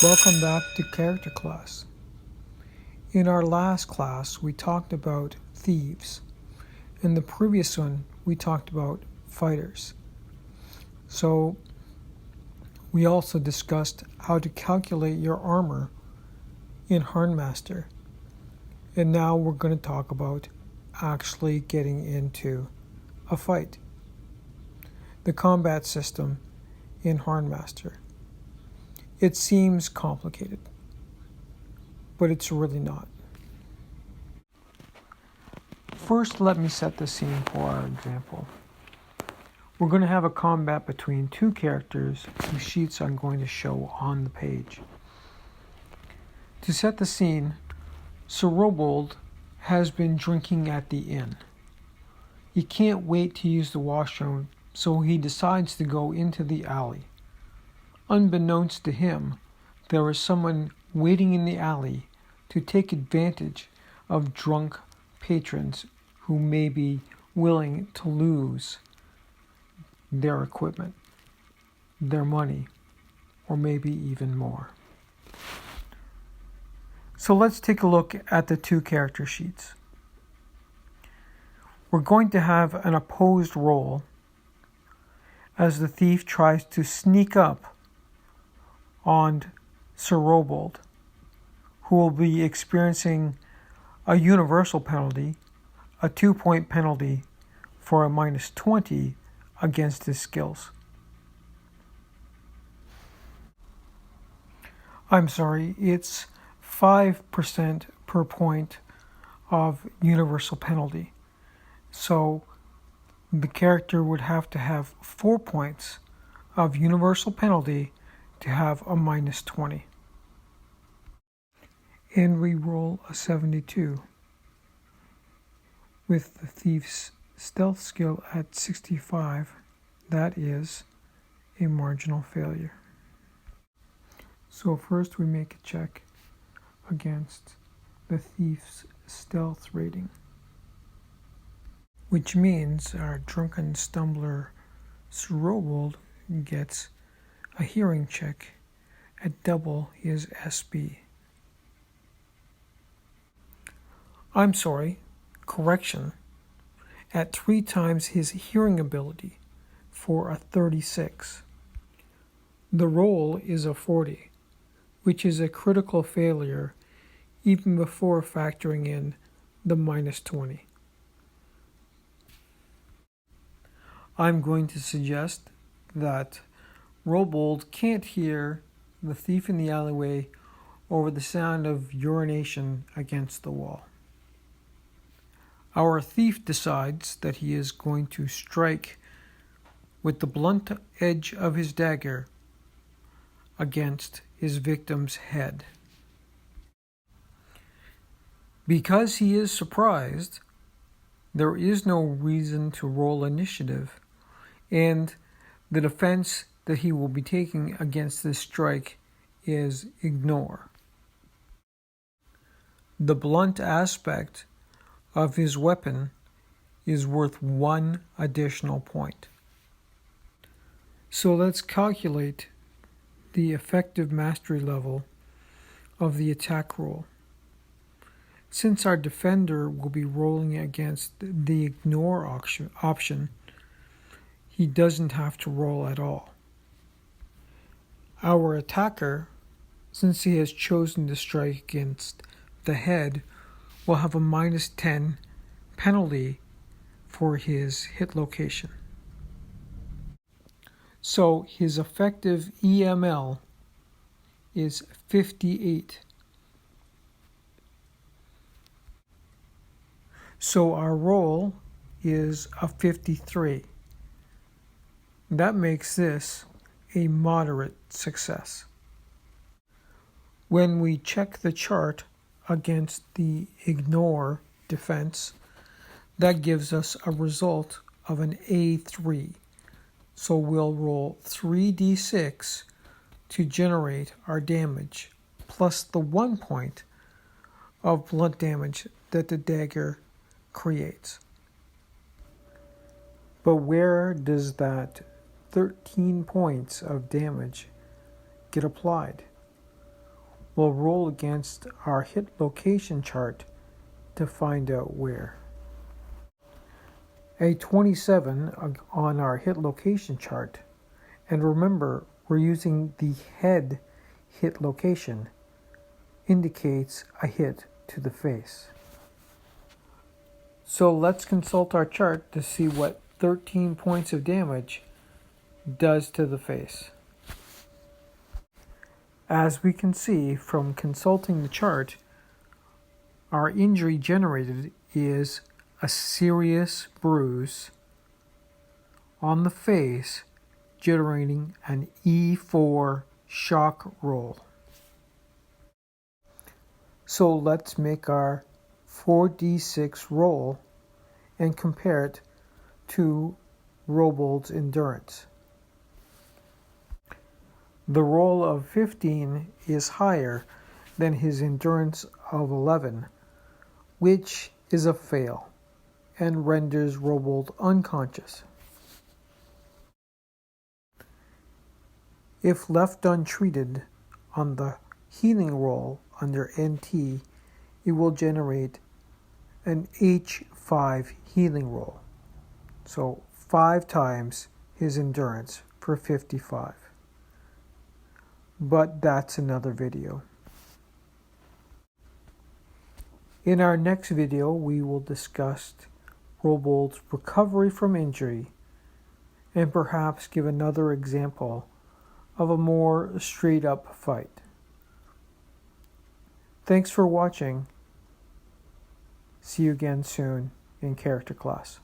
Welcome back to Character Class. In our last class, we talked about thieves. In the previous one, we talked about fighters. So, we also discussed how to calculate your armor in Harnmaster. And now we're going to talk about actually getting into a fight. The combat system in Harnmaster. It seems complicated, but it's really not. First, let me set the scene for our example. We're going to have a combat between two characters whose sheets I'm going to show on the page. To set the scene, Sir Robold has been drinking at the inn. He can't wait to use the washroom, so he decides to go into the alley. Unbeknownst to him, there is someone waiting in the alley to take advantage of drunk patrons who may be willing to lose their equipment, their money, or maybe even more. So let's take a look at the two character sheets. We're going to have an opposed roll as the thief tries to sneak up on Sir Robold, who will be experiencing a universal penalty, a 2-point penalty for a minus 20 against his skills. I'm sorry, it's 5% per point of universal penalty. So the character would have to have 4 points of universal penalty to have a minus 20. And we roll a 72. With the thief's stealth skill at 65, that is a marginal failure. So first we make a check against the thief's stealth rating, which means our drunken stumbler Sir Robold gets a hearing check at double his SB. I'm sorry, correction, at 3 times his hearing ability for a 36. The roll is a 40, which is a critical failure even before factoring in the minus 20. I'm going to suggest that Robold can't hear the thief in the alleyway over the sound of urination against the wall. Our thief decides that he is going to strike with the blunt edge of his dagger against his victim's head. Because he is surprised, there is no reason to roll initiative, and the defense that he will be taking against this strike is ignore. The blunt aspect of his weapon is worth 1 additional point. So let's calculate the effective mastery level of the attack roll. Since our defender will be rolling against the ignore option, he doesn't have to roll at all. Our attacker, since he has chosen to strike against the head, will have a minus 10 penalty for his hit location. So his effective EML is 58. So our roll is a 53. That makes this a moderate success. When we check the chart against the ignore defense, that gives us a result of an A3. So we'll roll 3d6 to generate our damage, plus the 1 point of blunt damage that the dagger creates. But where does that 13 points of damage get applied? we'll roll against our hit location chart to find out where. A 27 on our hit location chart, and remember we're using the head hit location, indicates a hit to the face. So let's consult our chart to see what 13 points of damage does to the face. As we can see from consulting the chart, our injury generated is a serious bruise on the face, generating an E4 shock roll. So let's make our 4d6 roll and compare it to Robold's endurance. The roll of 15 is higher than his endurance of 11, which is a fail and renders Robold unconscious. If left untreated on the healing roll under NT, it will generate an H5 healing roll, so 5 times his endurance for 55. But that's another video. In our next video, we will discuss Robold's recovery from injury and perhaps give another example of a more straight-up fight. Thanks for watching. See you again soon in character class.